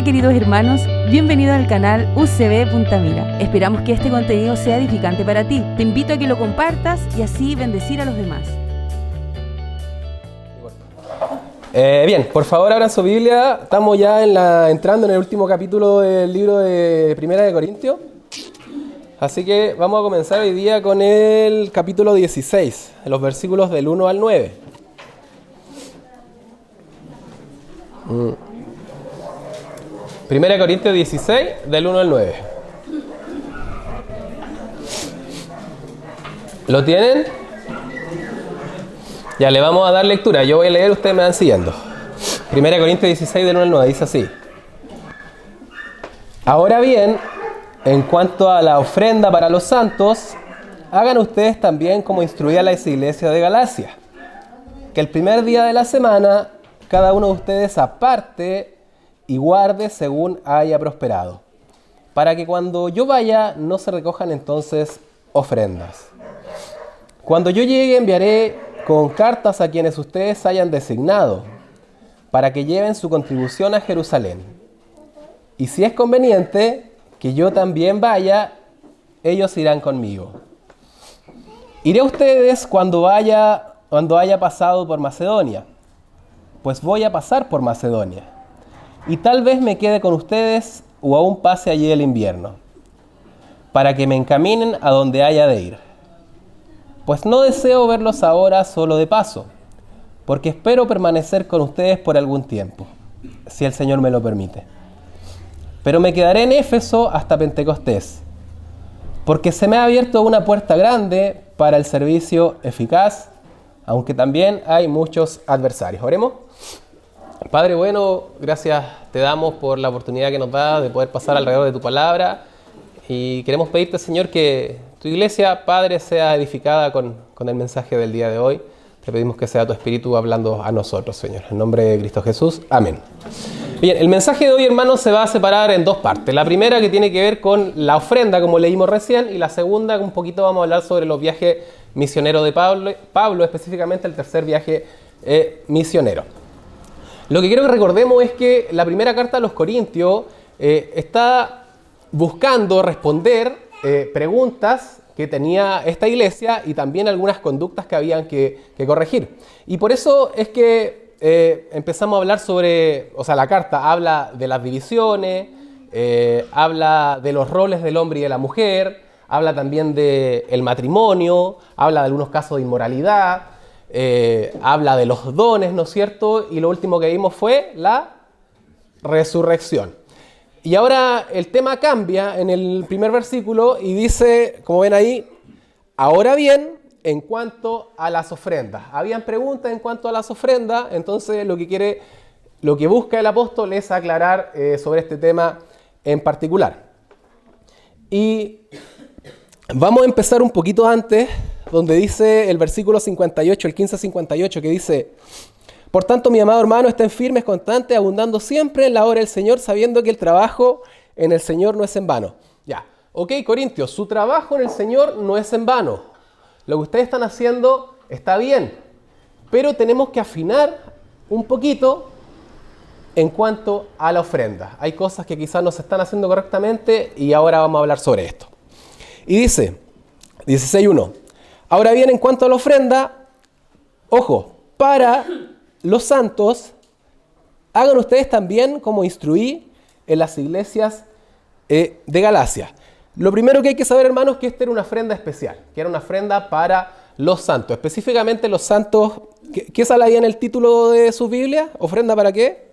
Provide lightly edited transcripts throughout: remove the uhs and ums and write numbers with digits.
queridos hermanos, bienvenidos al canal UCB Punta Mira. Esperamos que este contenido sea edificante para ti. Te invito a que lo compartas y así bendecir a los demás. Bien, por favor abran su Biblia. Estamos ya entrando en el último capítulo del libro de Primera de Corintios. Así que vamos a comenzar hoy día con el capítulo 16, los versículos del 1 al 9. Primera de Corintios 16, del 1 al 9. ¿Lo tienen? Ya, le vamos a dar lectura. Yo voy a leer, ustedes me van siguiendo. Primera de Corintios 16, del 1 al 9, dice así. Ahora bien, en cuanto a la ofrenda para los santos, hagan ustedes también como instruía las iglesias de Galacia, que el primer día de la semana, cada uno de ustedes aparte y guarde según haya prosperado, para que cuando yo vaya no se recojan entonces ofrendas. Cuando yo llegue enviaré con cartas a quienes ustedes hayan designado, para que lleven su contribución a Jerusalén. Y si es conveniente que yo también vaya, ellos irán conmigo. Iré a ustedes cuando haya pasado por Macedonia, pues voy a pasar por Macedonia. Y tal vez me quede con ustedes o aún pase allí el invierno, para que me encaminen a donde haya de ir. Pues no deseo verlos ahora solo de paso, porque espero permanecer con ustedes por algún tiempo, si el Señor me lo permite. Pero me quedaré en Éfeso hasta Pentecostés, porque se me ha abierto una puerta grande para el servicio eficaz, aunque también hay muchos adversarios. Oremos. Padre bueno, gracias te damos por la oportunidad que nos da de poder pasar alrededor de tu palabra, y queremos pedirte, Señor, que tu iglesia, Padre, sea edificada con el mensaje del día de hoy. Te pedimos que sea tu Espíritu hablando a nosotros, Señor. En nombre de Cristo Jesús. Amén. Bien, el mensaje de hoy, hermanos, se va a separar en dos partes. La primera, que tiene que ver con la ofrenda, como leímos recién, y la segunda, un poquito vamos a hablar sobre los viajes misioneros de Pablo, específicamente el tercer viaje misionero. Lo que quiero que recordemos es que la primera carta a los Corintios está buscando responder preguntas que tenía esta iglesia y también algunas conductas que habían que corregir. Y por eso es que empezamos a hablar sobre, la carta habla de las divisiones, habla de los roles del hombre y de la mujer, habla también del matrimonio, habla de algunos casos de inmoralidad, habla de los dones, ¿no es cierto? Y lo último que vimos fue la resurrección. Y ahora el tema cambia en el primer versículo y dice, como ven ahí, ahora bien, en cuanto a las ofrendas. Habían preguntas en cuanto a las ofrendas, entonces lo que busca el apóstol es aclarar sobre este tema en particular. Y vamos a empezar un poquito antes, donde dice el versículo 58, el 15-58, que dice: por tanto, mi amado hermano, estén firmes, constantes, abundando siempre en la obra del Señor, sabiendo que el trabajo en el Señor no es en vano. Ya, ok, Corintios, su trabajo en el Señor no es en vano. Lo que ustedes están haciendo está bien, pero tenemos que afinar un poquito en cuanto a la ofrenda. Hay cosas que quizás no se están haciendo correctamente y ahora vamos a hablar sobre esto. Y dice, 16:1, ahora bien, en cuanto a la ofrenda, ojo, para los santos, hagan ustedes también como instruí en las iglesias de Galacia. Lo primero que hay que saber, hermanos, es que esta era una ofrenda especial, que era una ofrenda para los santos. Específicamente los santos, ¿qué sale ahí en el título de sus Biblias? ¿Ofrenda para qué?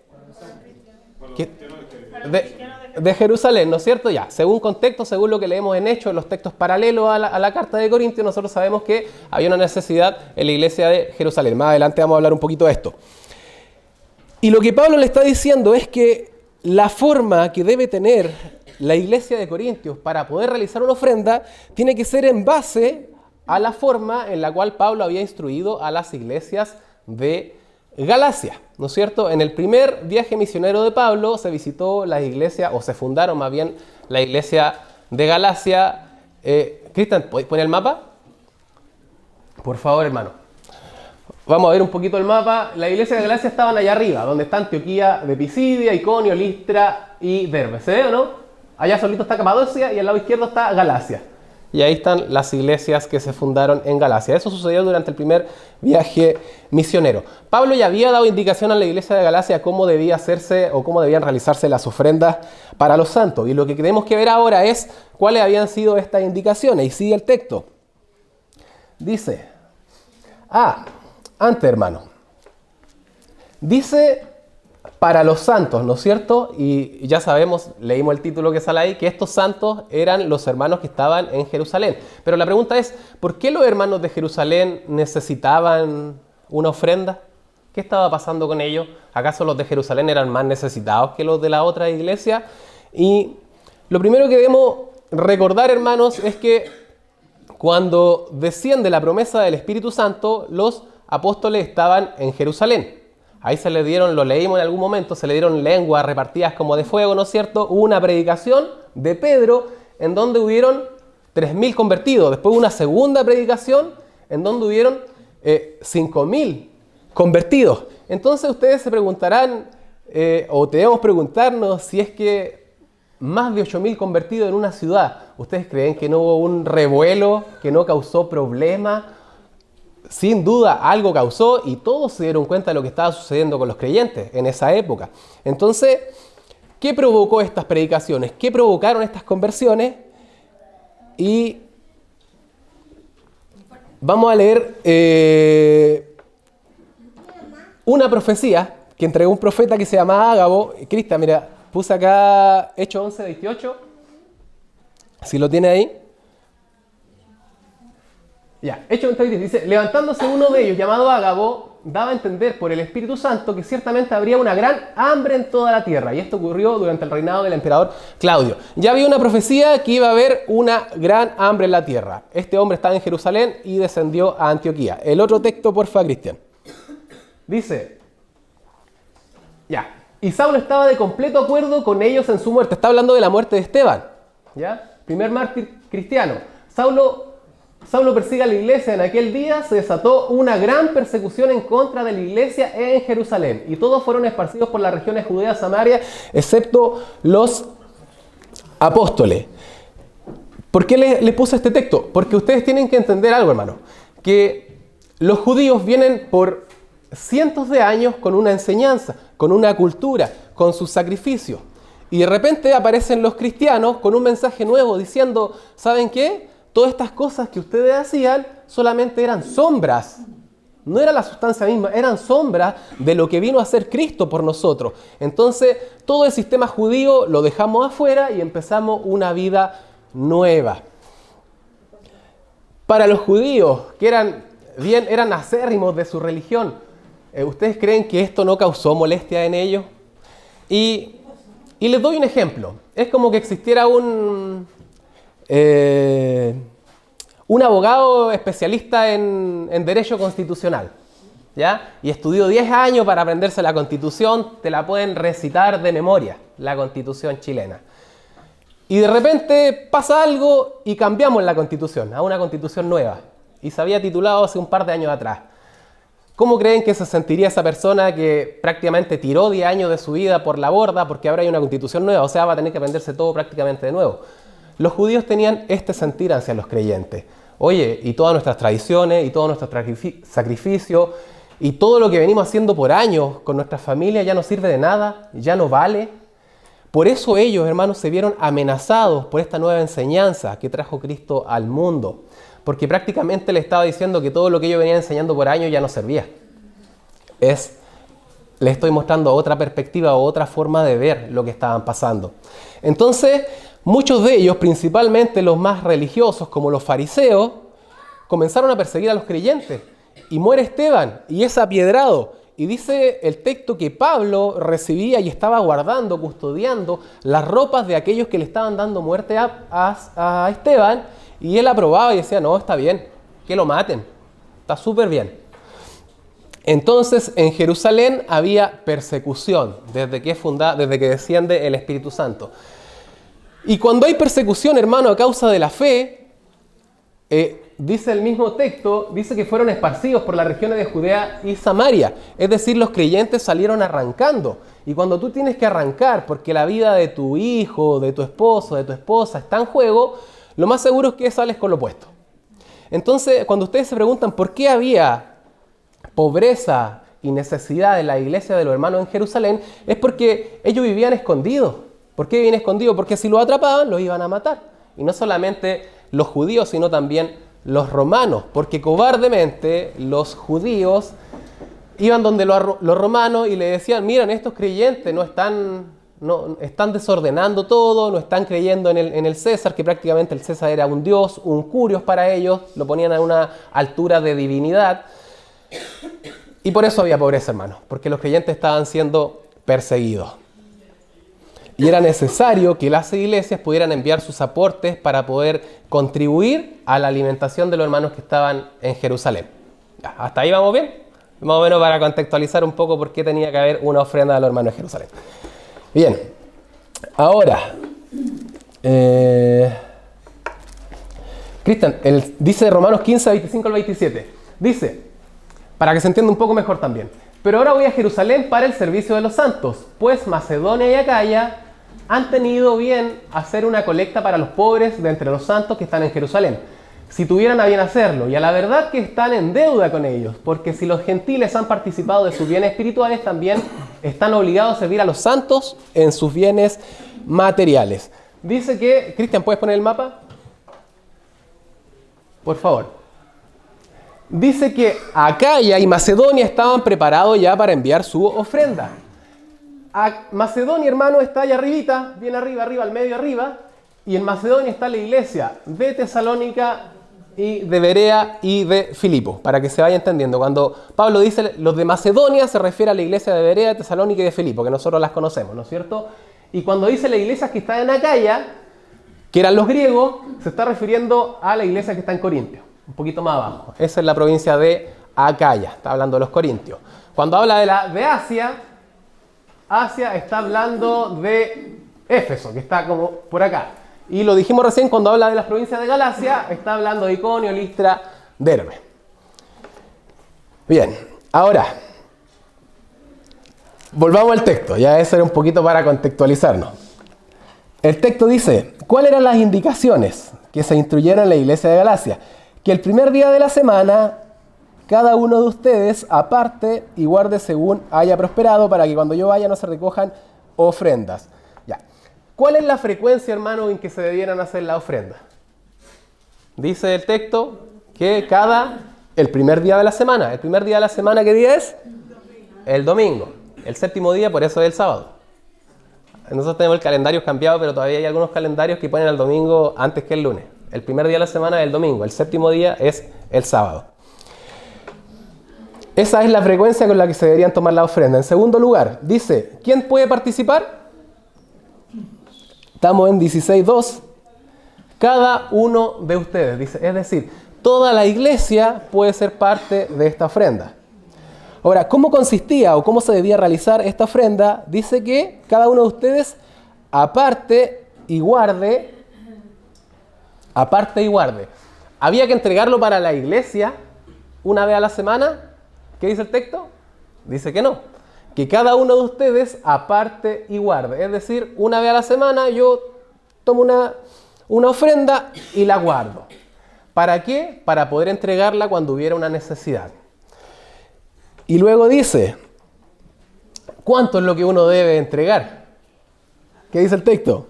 De Jerusalén, ¿no es cierto? Ya, según contexto, según lo que leemos en Hechos, en los textos paralelos a la carta de Corintios, nosotros sabemos que había una necesidad en la iglesia de Jerusalén. Más adelante vamos a hablar un poquito de esto. Y lo que Pablo le está diciendo es que la forma que debe tener la iglesia de Corintios para poder realizar una ofrenda tiene que ser en base a la forma en la cual Pablo había instruido a las iglesias de Galacia, ¿no es cierto? En el primer viaje misionero de Pablo se visitó las iglesias, o se fundaron más bien la iglesia de Galacia. Cristian, ¿puedes poner el mapa? Por favor, hermano. vamos a ver un poquito el mapa. La iglesia de Galacia estaban allá arriba, donde está Antioquía de Pisidia, Iconio, Listra y Derbe. ¿Se ve o no? Allá solito está Capadocia y al lado izquierdo está Galacia. Y ahí están las iglesias que se fundaron en Galacia. Eso sucedió durante el primer viaje misionero. Pablo ya había dado indicación a la iglesia de Galacia cómo debía hacerse o cómo debían realizarse las ofrendas para los santos. Y lo que tenemos que ver ahora es cuáles habían sido estas indicaciones. Y sigue el texto. Dice, antes, hermano, dice para los santos, ¿no es cierto? Y ya sabemos, leímos el título que sale ahí, que estos santos eran los hermanos que estaban en Jerusalén. Pero la pregunta es, ¿por qué los hermanos de Jerusalén necesitaban una ofrenda? ¿Qué estaba pasando con ellos? ¿Acaso los de Jerusalén eran más necesitados que los de la otra iglesia? Y lo primero que debemos recordar, hermanos, es que cuando desciende la promesa del Espíritu Santo, los apóstoles estaban en Jerusalén. Ahí se le dieron, lo leímos en algún momento, se le dieron lenguas repartidas como de fuego, ¿no es cierto? Hubo una predicación de Pedro en donde hubieron 3.000 convertidos. Después hubo una segunda predicación en donde hubieron 5.000 convertidos. Entonces ustedes se preguntarán, o debemos preguntarnos si es que más de 8.000 convertidos en una ciudad, ¿ustedes creen que no hubo un revuelo, que no causó problemas? Sin duda algo causó y todos se dieron cuenta de lo que estaba sucediendo con los creyentes en esa época. Entonces, ¿qué provocó estas predicaciones? ¿Qué provocaron estas conversiones? Y vamos a leer una profecía que entregó un profeta que se llamaba Ágabo. Cristian, mira, puse acá Hechos 11, 28. Si lo tiene ahí. Ya, Hechos 11, dice, levantándose uno de ellos, llamado Ágabo, daba a entender por el Espíritu Santo que ciertamente habría una gran hambre en toda la tierra. Y esto ocurrió durante el reinado del emperador Claudio. Ya había una profecía que iba a haber una gran hambre en la tierra. Este hombre estaba en Jerusalén y descendió a Antioquía. El otro texto, porfa, Cristian. Dice, y Saulo estaba de completo acuerdo con ellos en su muerte. Está hablando de la muerte de Esteban, ¿ya? Primer mártir cristiano. Saulo persigue a la iglesia. En aquel día se desató una gran persecución en contra de la iglesia en Jerusalén. Y todos fueron esparcidos por las regiones Judea y Samaria, excepto los apóstoles. ¿Por qué les puse este texto? Porque ustedes tienen que entender algo, hermano. Que los judíos vienen por cientos de años con una enseñanza, con una cultura, con sus sacrificios. Y de repente aparecen los cristianos con un mensaje nuevo diciendo, ¿saben qué? Todas estas cosas que ustedes hacían solamente eran sombras. No era la sustancia misma, eran sombras de lo que vino a hacer Cristo por nosotros. Entonces, todo el sistema judío lo dejamos afuera y empezamos una vida nueva. Para los judíos, que eran acérrimos de su religión, ¿ustedes creen que esto no causó molestia en ellos? Y les doy un ejemplo. Es como que existiera un abogado especialista en derecho constitucional, ¿ya? Y estudió 10 años para aprenderse la Constitución, te la pueden recitar de memoria, la Constitución chilena. Y de repente pasa algo y cambiamos la Constitución a una Constitución nueva. Y se había titulado hace un par de años atrás. ¿Cómo creen que se sentiría esa persona que prácticamente tiró 10 años de su vida por la borda porque ahora hay una Constitución nueva? O sea, va a tener que aprenderse todo prácticamente de nuevo. Los judíos tenían este sentir hacia los creyentes. Oye, y todas nuestras tradiciones, y todos nuestros sacrificios, y todo lo que venimos haciendo por años con nuestra familia ya no sirve de nada, ya no vale. Por eso ellos, hermanos, se vieron amenazados por esta nueva enseñanza que trajo Cristo al mundo. Porque prácticamente le estaba diciendo que todo lo que ellos venían enseñando por años ya no servía. Les estoy mostrando otra perspectiva o otra forma de ver lo que estaban pasando. Entonces, muchos de ellos, principalmente los más religiosos, como los fariseos, comenzaron a perseguir a los creyentes. Y muere Esteban y es apiedrado. Y dice el texto que Pablo recibía y estaba guardando, custodiando las ropas de aquellos que le estaban dando muerte a Esteban. Y él aprobaba y decía, no, está bien, que lo maten, está súper bien. Entonces en Jerusalén había persecución desde que desciende el Espíritu Santo. Y cuando hay persecución, hermano, a causa de la fe, dice el mismo texto, dice que fueron esparcidos por las regiones de Judea y Samaria. Es decir, los creyentes salieron arrancando. Y cuando tú tienes que arrancar porque la vida de tu hijo, de tu esposo, de tu esposa está en juego, lo más seguro es que sales con lo opuesto. Entonces, cuando ustedes se preguntan por qué había pobreza y necesidad en la iglesia de los hermanos en Jerusalén, es porque ellos vivían escondidos. ¿Por qué vivían escondidos? Porque si los atrapaban, los iban a matar. Y no solamente los judíos, sino también los romanos, porque cobardemente los judíos iban donde los romanos y le decían, miren, estos creyentes están desordenando todo, no están creyendo en el César, que prácticamente el César era un dios, un curios para ellos, lo ponían a una altura de divinidad. Y por eso había pobreza, hermanos, porque los creyentes estaban siendo perseguidos. Y era necesario que las iglesias pudieran enviar sus aportes para poder contribuir a la alimentación de los hermanos que estaban en Jerusalén. Ya, ¿hasta ahí vamos bien? Más o menos para contextualizar un poco por qué tenía que haber una ofrenda a los hermanos de Jerusalén. Bien, ahora, Cristian, dice Romanos 15, 25 al 27, dice, para que se entienda un poco mejor también, pero ahora voy a Jerusalén para el servicio de los santos, pues Macedonia y Acaya han tenido bien hacer una colecta para los pobres de entre los santos que están en Jerusalén. Si tuvieran a bien hacerlo, y a la verdad que están en deuda con ellos, porque si los gentiles han participado de sus bienes espirituales, también están obligados a servir a los santos en sus bienes materiales. Dice que, Cristian, ¿puedes poner el mapa? Por favor. Dice que Acaya y Macedonia estaban preparados ya para enviar su ofrenda. Macedonia, hermano, está allá arribita, bien arriba, al medio arriba, y en Macedonia está la iglesia de Tesalónica y de Berea y de Filipo, para que se vaya entendiendo. Cuando Pablo dice los de Macedonia, se refiere a la iglesia de Berea, de Tesalónica y de Filipo, que nosotros las conocemos, ¿no es cierto? Y cuando dice la iglesia que está en Acaya, que eran los griegos, se está refiriendo a la iglesia que está en Corintio, un poquito más abajo. Esa es la provincia de Acaya, está hablando de los corintios. Cuando habla de Asia está hablando de Éfeso, que está como por acá. Y lo dijimos recién, cuando habla de las provincias de Galacia, está hablando de Iconio, Listra, Derbe. Bien, ahora, volvamos al texto, ya eso era un poquito para contextualizarnos. El texto dice, ¿cuáles eran las indicaciones que se instruyeron en la iglesia de Galacia? Que el primer día de la semana, cada uno de ustedes aparte y guarde según haya prosperado, para que cuando yo vaya no se recojan ofrendas. Ya. ¿Cuál es la frecuencia, hermano, en que se debieran hacer la ofrenda? Dice el texto que el primer día de la semana. ¿El primer día de la semana qué día es? El domingo. El séptimo día, por eso es el sábado. Nosotros tenemos el calendario cambiado, pero todavía hay algunos calendarios que ponen el domingo antes que el lunes. El primer día de la semana es el domingo. El séptimo día es el sábado. Esa es la frecuencia con la que se deberían tomar la ofrenda. En segundo lugar, dice, ¿quién puede participar? Estamos en 16.2. Cada uno de ustedes, dice, es decir, toda la iglesia puede ser parte de esta ofrenda. Ahora, ¿cómo consistía o cómo se debía realizar esta ofrenda? Dice que cada uno de ustedes aparte y guarde. Había que entregarlo para la iglesia una vez a la semana. ¿Qué dice el texto? Dice que no. Que cada uno de ustedes aparte y guarde. Es decir, una vez a la semana yo tomo una ofrenda y la guardo. ¿Para qué? Para poder entregarla cuando hubiera una necesidad. Y luego dice, ¿cuánto es lo que uno debe entregar? ¿Qué dice el texto?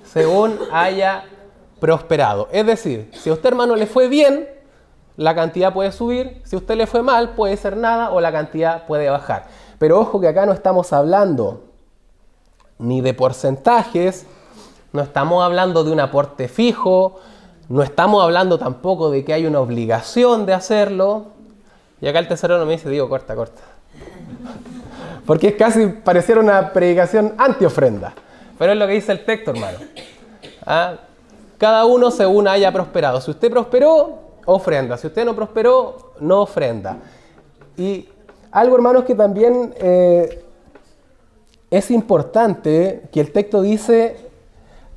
Según haya prosperado. Es decir, si a usted, hermano, le fue bien, la cantidad puede subir. Si a usted le fue mal, puede ser nada o la cantidad puede bajar. Pero ojo que acá no estamos hablando ni de porcentajes, no estamos hablando de un aporte fijo, no estamos hablando tampoco de que hay una obligación de hacerlo. Y acá el tesorero me dice, digo, corta. Porque es casi pareciera una predicación anti-ofrenda. Pero es lo que dice el texto, hermano. Cada uno según haya prosperado. Si usted prosperó, ofrenda. Si usted no prosperó, no ofrenda. Y algo, hermanos, que también es importante, que el texto dice,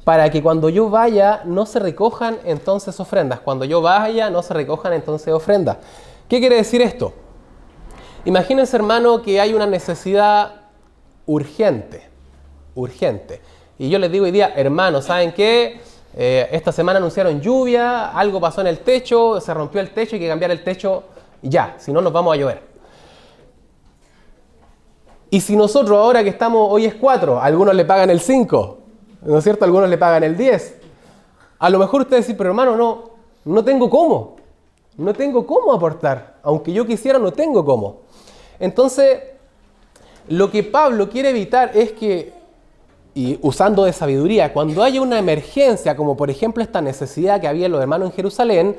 para que cuando yo vaya no se recojan entonces ofrendas. Cuando yo vaya no se recojan entonces ofrendas. ¿Qué quiere decir esto? Imagínense, hermano, que hay una necesidad urgente. Y yo les digo hoy día, hermano, ¿saben qué? Esta semana anunciaron lluvia, algo pasó en el techo, se rompió el techo, hay que cambiar el techo ya, si no nos vamos a llover. Y si nosotros ahora que estamos, hoy es 4, algunos le pagan el 5, ¿no es cierto? Algunos le pagan el 10. A lo mejor ustedes dicen, pero hermano, no tengo cómo. No tengo cómo aportar. Aunque yo quisiera, no tengo cómo. Entonces, lo que Pablo quiere evitar es que, y usando de sabiduría, cuando haya una emergencia, como por ejemplo esta necesidad que había en los hermanos en Jerusalén,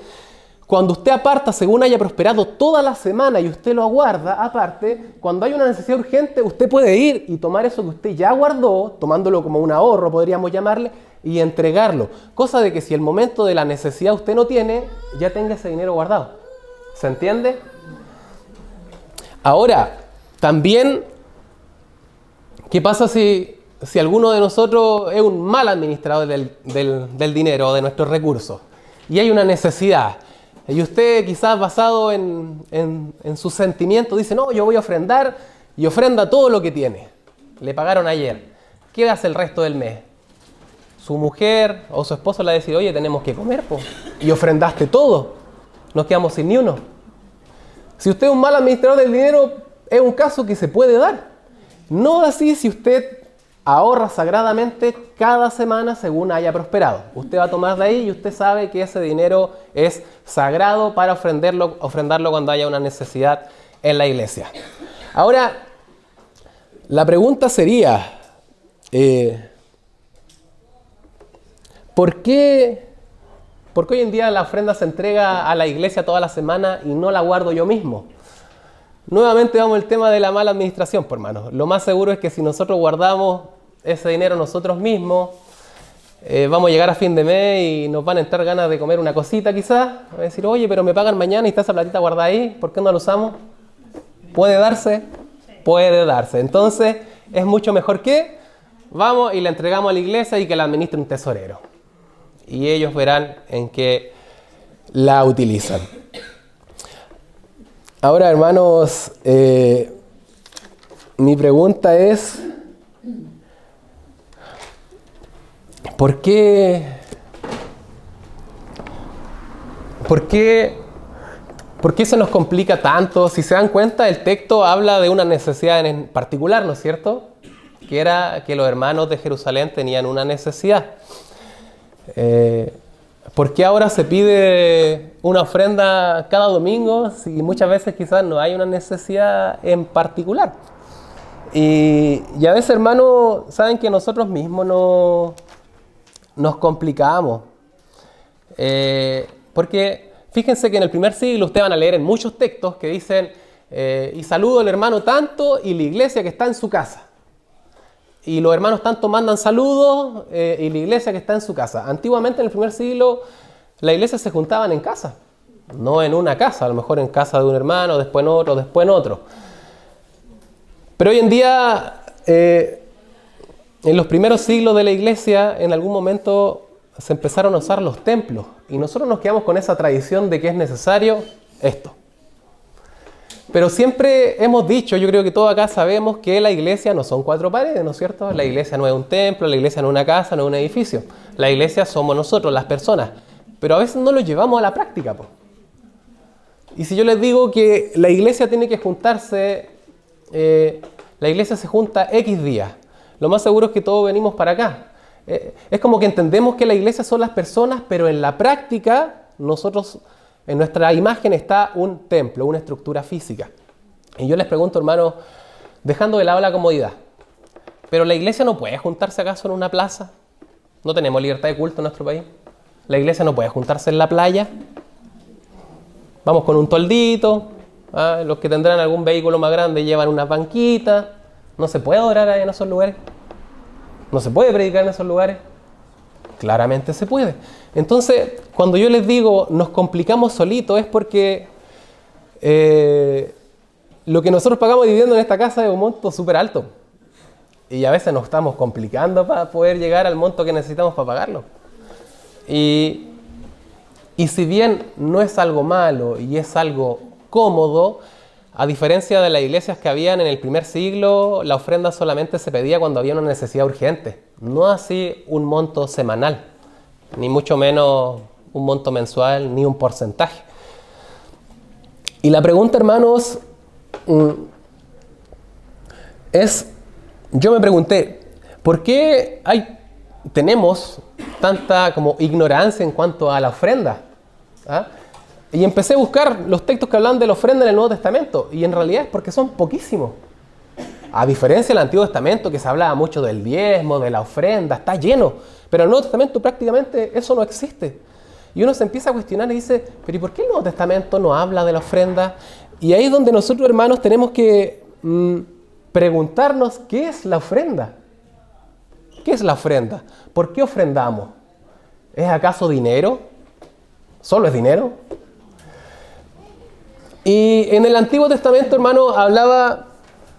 cuando usted aparta según haya prosperado toda la semana y usted lo aguarda aparte, cuando hay una necesidad urgente, usted puede ir y tomar eso que usted ya guardó, tomándolo como un ahorro, podríamos llamarle, y entregarlo. Cosa de que si el momento de la necesidad usted no tiene, ya tenga ese dinero guardado. ¿Se entiende? Ahora, también, ¿qué pasa si alguno de nosotros es un mal administrador del dinero, de nuestros recursos, y hay una necesidad? Y usted quizás basado en sus sentimientos dice, no, yo voy a ofrendar, y ofrenda todo lo que tiene. Le pagaron ayer. ¿Qué hace el resto del mes? Su mujer o su esposo le va a decir, oye, tenemos que comer, po. Y ofrendaste todo. Nos quedamos sin ni uno. Si usted es un mal administrador del dinero, es un caso que se puede dar. No así si usted ahorra sagradamente cada semana según haya prosperado. Usted va a tomar de ahí y usted sabe que ese dinero es sagrado para ofrendarlo cuando haya una necesidad en la iglesia. Ahora, la pregunta sería, ¿por qué hoy en día la ofrenda se entrega a la iglesia toda la semana y no la guardo yo mismo? Nuevamente vamos al tema de la mala administración, pues, hermanos. Lo más seguro es que si nosotros guardamos ese dinero nosotros mismos, vamos a llegar a fin de mes y nos van a entrar ganas de comer una cosita quizás. Va a decir, oye, pero me pagan mañana y está esa platita guardada ahí, ¿por qué no la usamos? ¿Puede darse? Puede darse. Entonces, es mucho mejor que vamos y la entregamos a la iglesia y que la administre un tesorero. Y ellos verán en qué la utilizan. Ahora, hermanos, mi pregunta es, ¿por qué se nos complica tanto? Si se dan cuenta, el texto habla de una necesidad en particular, ¿no es cierto? Que era que los hermanos de Jerusalén tenían una necesidad. ¿Por qué ahora se pide una ofrenda cada domingo si muchas veces quizás no hay una necesidad en particular? Y a veces, hermanos, saben que nosotros mismos nos complicamos. Porque fíjense que en el primer siglo ustedes van a leer en muchos textos que dicen y saludo al hermano tanto y la iglesia que está en su casa. Y los hermanos tanto mandan saludos y la iglesia que está en su casa. Antiguamente en el primer siglo las iglesias se juntaban en casa. No en una casa, a lo mejor en casa de un hermano, después en otro, después en otro. Pero hoy en día, en los primeros siglos de la iglesia, en algún momento se empezaron a usar los templos. Y nosotros nos quedamos con esa tradición de que es necesario esto. Pero siempre hemos dicho, yo creo que todos acá sabemos que la iglesia no son 4 paredes, ¿no es cierto? La iglesia no es un templo, la iglesia no es una casa, no es un edificio. La iglesia somos nosotros, las personas. Pero a veces no lo llevamos a la práctica, po. Y si yo les digo que la iglesia tiene que juntarse, la iglesia se junta X días, lo más seguro es que todos venimos para acá. Es como que entendemos que la iglesia son las personas, pero en la práctica nosotros, en nuestra imagen está un templo, una estructura física. Y yo les pregunto, hermanos, dejando de lado la comodidad, ¿pero la iglesia no puede juntarse acaso en una plaza? ¿No tenemos libertad de culto en nuestro país? ¿La iglesia no puede juntarse en la playa? Vamos con un toldito, los que tendrán algún vehículo más grande llevan unas banquitas. ¿No se puede orar en esos lugares? ¿No se puede predicar en esos lugares? Claramente se puede. Entonces, cuando yo les digo nos complicamos solitos es porque lo que nosotros pagamos dividiendo en esta casa es un monto súper alto. y a veces nos estamos complicando para poder llegar al monto que necesitamos para pagarlo. Y si bien no es algo malo y es algo cómodo, a diferencia de las iglesias que habían en el primer siglo, la ofrenda solamente se pedía cuando había una necesidad urgente, no así un monto semanal, ni mucho menos un monto mensual, ni un porcentaje. Y la pregunta, hermanos, yo me pregunté, ¿por qué tenemos tanta como ignorancia en cuanto a la ofrenda? ¿Ah? Y empecé a buscar los textos que hablan de la ofrenda en el Nuevo Testamento, y en realidad es porque son poquísimos. A diferencia del Antiguo Testamento, que se hablaba mucho del diezmo, de la ofrenda, está lleno, pero en el Nuevo Testamento prácticamente eso no existe. Y uno se empieza a cuestionar y dice, pero ¿y por qué el Nuevo Testamento no habla de la ofrenda? Y ahí es donde nosotros, hermanos, tenemos que preguntarnos, ¿qué es la ofrenda? ¿Qué es la ofrenda? ¿Por qué ofrendamos? ¿Es acaso dinero? ¿Solo es dinero? Y en el Antiguo Testamento, hermano, hablaba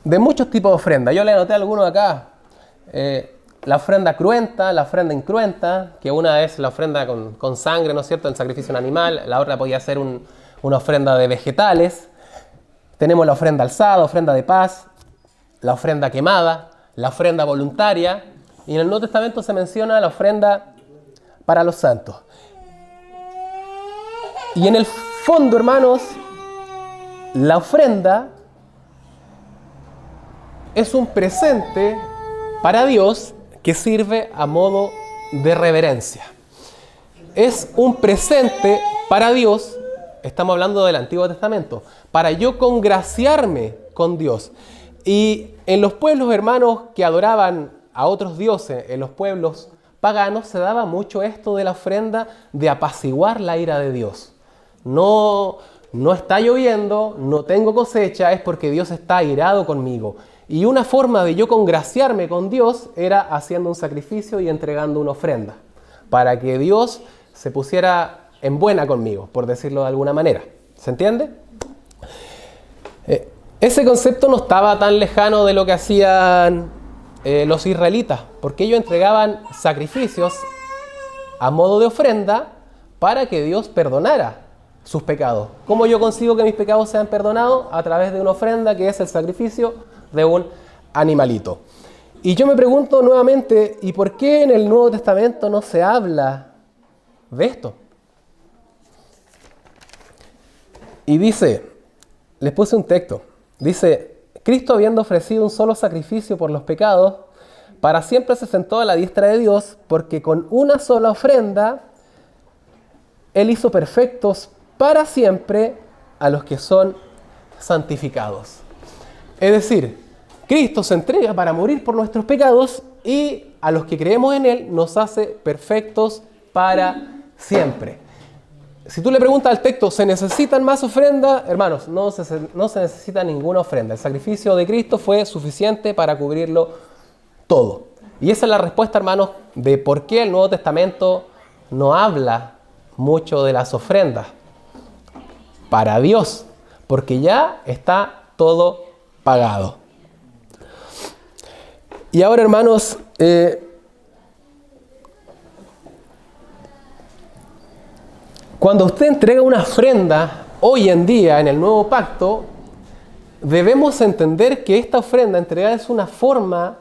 de muchos tipos de ofrendas. Yo le anoté algunos acá. La ofrenda cruenta, la ofrenda incruenta, que una es la ofrenda con sangre, ¿no es cierto?, en sacrificio de un animal. La otra podía ser una ofrenda de vegetales. Tenemos la ofrenda alzada, ofrenda de paz, la ofrenda quemada, la ofrenda voluntaria. Y en el Nuevo Testamento se menciona la ofrenda para los santos. Y en el fondo, hermanos, la ofrenda es un presente para Dios que sirve a modo de reverencia. Es un presente para Dios, estamos hablando del Antiguo Testamento, para yo congraciarme con Dios. Y en los pueblos, hermanos, que adoraban a otros dioses, en los pueblos paganos, se daba mucho esto de la ofrenda de apaciguar la ira de Dios. No está lloviendo, no tengo cosecha, es porque Dios está airado conmigo. Y una forma de yo congraciarme con Dios era haciendo un sacrificio y entregando una ofrenda, para que Dios se pusiera en buena conmigo, por decirlo de alguna manera. ¿Se entiende? Ese concepto no estaba tan lejano de lo que hacían los israelitas, porque ellos entregaban sacrificios a modo de ofrenda para que Dios perdonara sus pecados. ¿Cómo yo consigo que mis pecados sean perdonados? A través de una ofrenda que es el sacrificio de un animalito. Y yo me pregunto nuevamente, ¿y por qué en el Nuevo Testamento no se habla de esto? Y dice, les puse un texto, dice, Cristo habiendo ofrecido un solo sacrificio por los pecados, para siempre se sentó a la diestra de Dios, porque con una sola ofrenda Él hizo perfectos para siempre a los que son santificados. Es decir, Cristo se entrega para morir por nuestros pecados y a los que creemos en Él nos hace perfectos para siempre. Si tú le preguntas al texto, ¿se necesitan más ofrendas? Hermanos, no se necesita ninguna ofrenda. El sacrificio de Cristo fue suficiente para cubrirlo todo. Y esa es la respuesta, hermanos, de por qué el Nuevo Testamento no habla mucho de las ofrendas para Dios, porque ya está todo pagado. Y ahora, hermanos, cuando usted entrega una ofrenda hoy en día en el nuevo pacto, debemos entender que esta ofrenda entregada es una forma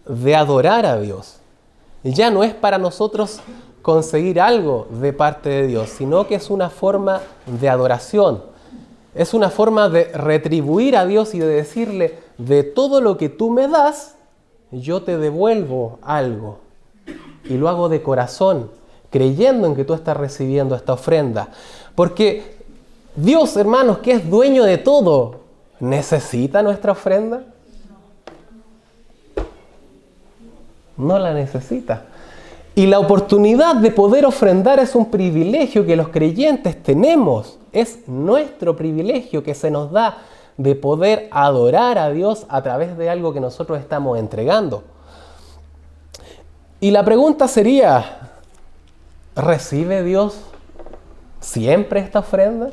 de adorar a Dios. Ya no es para nosotros conseguir algo de parte de Dios, sino que es una forma de adoración. Es una forma de retribuir a Dios y de decirle, de todo lo que tú me das, yo te devuelvo algo. Y lo hago de corazón, creyendo en que tú estás recibiendo esta ofrenda. Porque Dios, hermanos, que es dueño de todo, ¿necesita nuestra ofrenda? No la necesita. Y la oportunidad de poder ofrendar es un privilegio que los creyentes tenemos. Es nuestro privilegio que se nos da de poder adorar a Dios a través de algo que nosotros estamos entregando. Y la pregunta sería, ¿recibe Dios siempre esta ofrenda?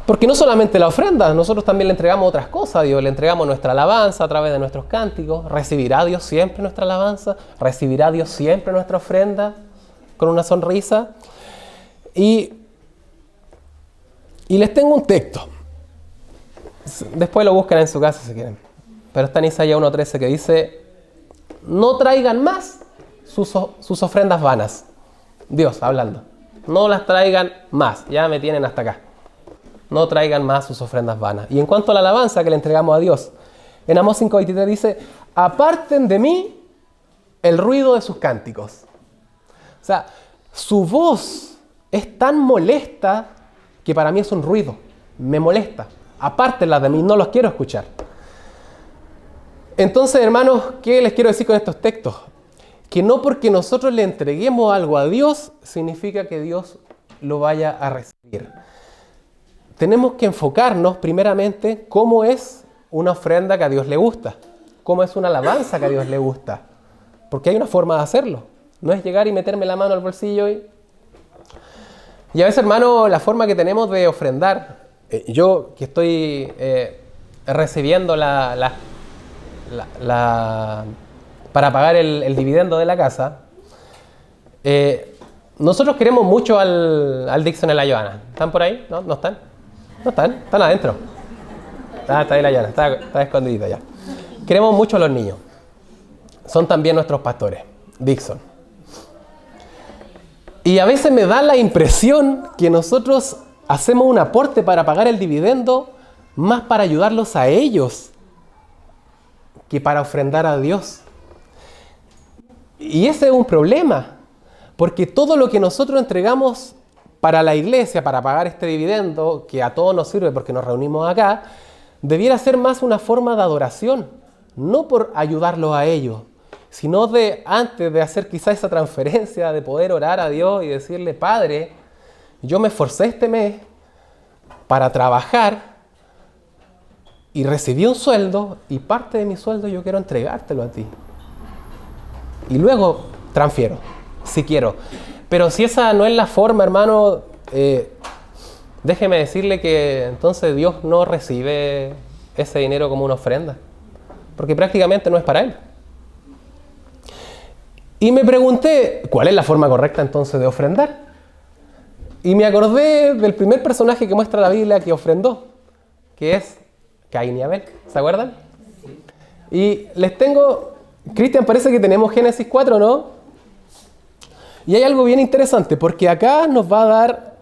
Porque no solamente la ofrenda, nosotros también le entregamos otras cosas a Dios. Le entregamos nuestra alabanza a través de nuestros cánticos. ¿Recibirá Dios siempre nuestra alabanza? ¿Recibirá Dios siempre nuestra ofrenda con una sonrisa? Y les tengo un texto. Después lo buscan en su casa si quieren. Pero está en Isaías 1:13 que dice: no traigan más sus ofrendas vanas. Dios hablando. No las traigan más. Ya me tienen hasta acá. No traigan más sus ofrendas vanas. Y en cuanto a la alabanza que le entregamos a Dios, en Amós 5:23 dice: aparten de mí el ruido de sus cánticos. O sea, su voz es tan molesta que para mí es un ruido. Me molesta. Apártenla de mí, no los quiero escuchar. Entonces, hermanos, ¿qué les quiero decir con estos textos? Que no porque nosotros le entreguemos algo a Dios, significa que Dios lo vaya a recibir. Tenemos que enfocarnos primeramente cómo es una ofrenda que a Dios le gusta, cómo es una alabanza que a Dios le gusta, porque hay una forma de hacerlo. No es llegar y meterme la mano al bolsillo y a veces, hermano, la forma que tenemos de ofrendar, yo que estoy recibiendo para pagar el dividendo de la casa, nosotros queremos mucho al Dixon y a la Joana. ¿Están por ahí? ¿No? ¿No están? No están, están adentro. Está ahí la Joana, está escondidita ya. Queremos mucho a los niños. Son también nuestros pastores, Dixon. Y a veces me da la impresión que nosotros hacemos un aporte para pagar el dividendo más para ayudarlos a ellos que para ofrendar a Dios. Y ese es un problema, porque todo lo que nosotros entregamos para la iglesia, para pagar este dividendo, que a todos nos sirve porque nos reunimos acá, debiera ser más una forma de adoración, no por ayudarlos a ellos, sino de antes de hacer quizá esa transferencia, de poder orar a Dios y decirle: Padre, yo me esforcé este mes para trabajar y recibí un sueldo y parte de mi sueldo yo quiero entregártelo a ti. Y luego transfiero, si quiero. Pero si esa no es la forma, hermano, déjeme decirle que entonces Dios no recibe ese dinero como una ofrenda, porque prácticamente no es para Él. Y me pregunté, ¿cuál es la forma correcta entonces de ofrendar? Y me acordé del primer personaje que muestra la Biblia que ofrendó, que es Caín y Abel. ¿Se acuerdan? Y les tengo, Cristian, parece que tenemos Génesis 4, ¿no? Y hay algo bien interesante, porque acá nos va a dar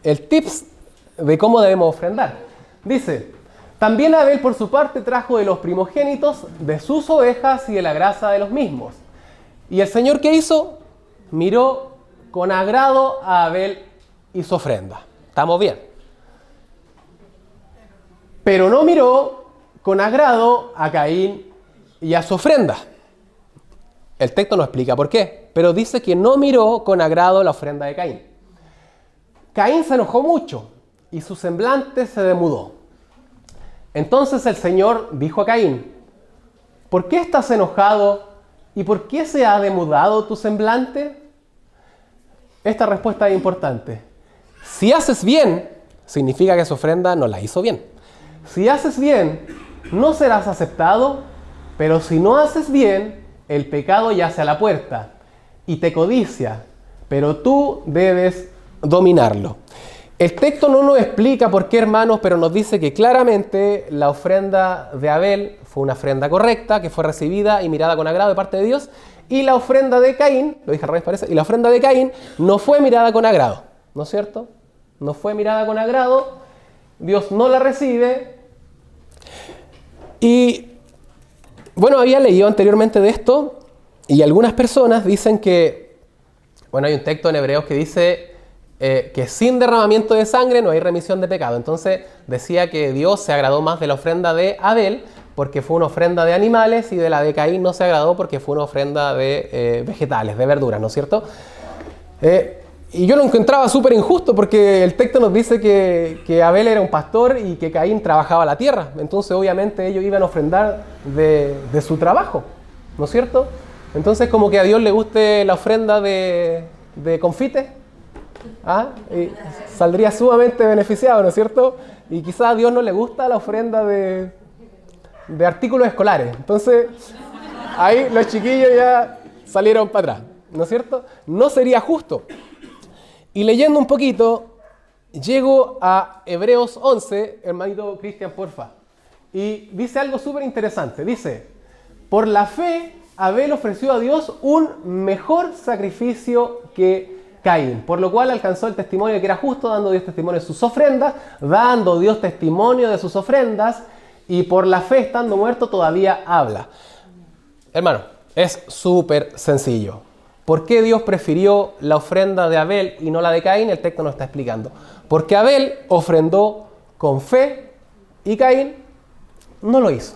el tips de cómo debemos ofrendar. Dice: también Abel por su parte trajo de los primogénitos de sus ovejas y de la grasa de los mismos. Y el Señor, ¿qué hizo? Miró con agrado a Abel y su ofrenda. ¿Estamos bien? Pero no miró con agrado a Caín y a su ofrenda. El texto no explica por qué, pero dice que no miró con agrado la ofrenda de Caín. Caín se enojó mucho y su semblante se demudó. Entonces el Señor dijo a Caín: ¿por qué estás enojado y por qué se ha demudado tu semblante? Esta respuesta es importante. Si haces bien, significa que su ofrenda no la hizo bien. Si haces bien, no serás aceptado, pero si no haces bien, el pecado yace a la puerta y te codicia, pero tú debes dominarlo. El texto no nos explica por qué, hermanos, pero nos dice que claramente la ofrenda de Abel fue una ofrenda correcta, que fue recibida y mirada con agrado de parte de Dios, y la ofrenda de Caín, lo dije al revés parece, y la ofrenda de Caín no fue mirada con agrado, ¿no es cierto? No fue mirada con agrado, Dios no la recibe. Y bueno, había leído anteriormente de esto, y algunas personas dicen que, bueno, hay un texto en Hebreos que dice que sin derramamiento de sangre no hay remisión de pecado. Entonces decía que Dios se agradó más de la ofrenda de Abel porque fue una ofrenda de animales, y de la de Caín no se agradó porque fue una ofrenda de vegetales, de verduras, ¿no es cierto? Y yo lo encontraba súper injusto porque el texto nos dice que Abel era un pastor y que Caín trabajaba la tierra. Entonces obviamente ellos iban a ofrendar de su trabajo, ¿no es cierto? Entonces como que a Dios le guste la ofrenda de confite. Y saldría sumamente beneficiado, ¿no es cierto? Y quizás a Dios no le gusta la ofrenda de artículos escolares. Entonces, ahí los chiquillos ya salieron para atrás, ¿no es cierto? No sería justo. Y leyendo un poquito, llego a Hebreos 11, hermanito Cristian, porfa. Y dice algo súper interesante. Dice, por la fe, Abel ofreció a Dios un mejor sacrificio que Caín, por lo cual alcanzó el testimonio de que era justo, dando Dios testimonio de sus ofrendas, dando Dios testimonio de sus ofrendas, y por la fe, estando muerto, todavía habla. Hermano, es súper sencillo. ¿Por qué Dios prefirió la ofrenda de Abel y no la de Caín? El texto nos está explicando. Porque Abel ofrendó con fe y Caín no lo hizo.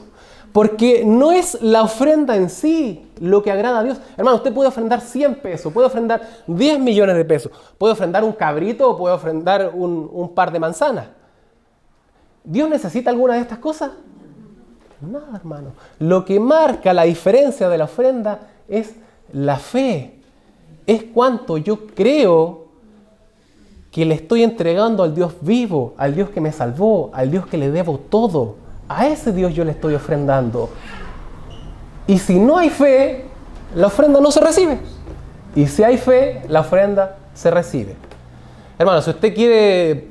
Porque no es la ofrenda en sí lo que agrada a Dios. Hermano, usted puede ofrendar 100 pesos, puede ofrendar 10 millones de pesos, puede ofrendar un cabrito o puede ofrendar un par de manzanas. ¿Dios necesita alguna de estas cosas? Nada, hermano. Lo que marca la diferencia de la ofrenda es la fe. Es cuánto yo creo que le estoy entregando al Dios vivo, al Dios que me salvó, al Dios que le debo todo. A ese Dios yo le estoy ofrendando. Y si no hay fe, la ofrenda no se recibe. Y si hay fe, la ofrenda se recibe. Hermano, si usted quiere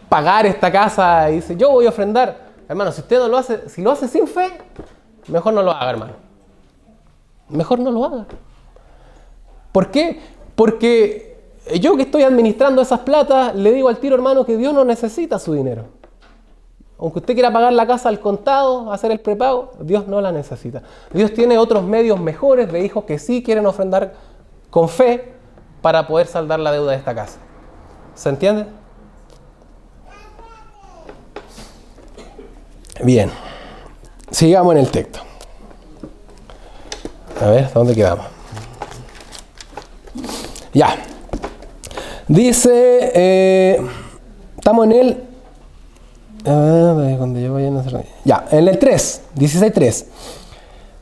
pagar esta casa y dice, yo voy a ofrendar. Hermano, si usted no lo hace, si lo hace sin fe, mejor no lo haga, hermano. Mejor no lo haga. ¿Por qué? Porque yo que estoy administrando esas platas, le digo al tiro, hermano, que Dios no necesita su dinero. Aunque usted quiera pagar la casa al contado, hacer el prepago, Dios no la necesita. Dios tiene otros medios mejores de hijos que sí quieren ofrendar con fe para poder saldar la deuda de esta casa. ¿Se entiende? Bien. Sigamos en el texto. A ver, ¿dónde quedamos? Ya. Dice, estamos en el... cuando yo vaya a hacer... Ya, en el 3, 16.3.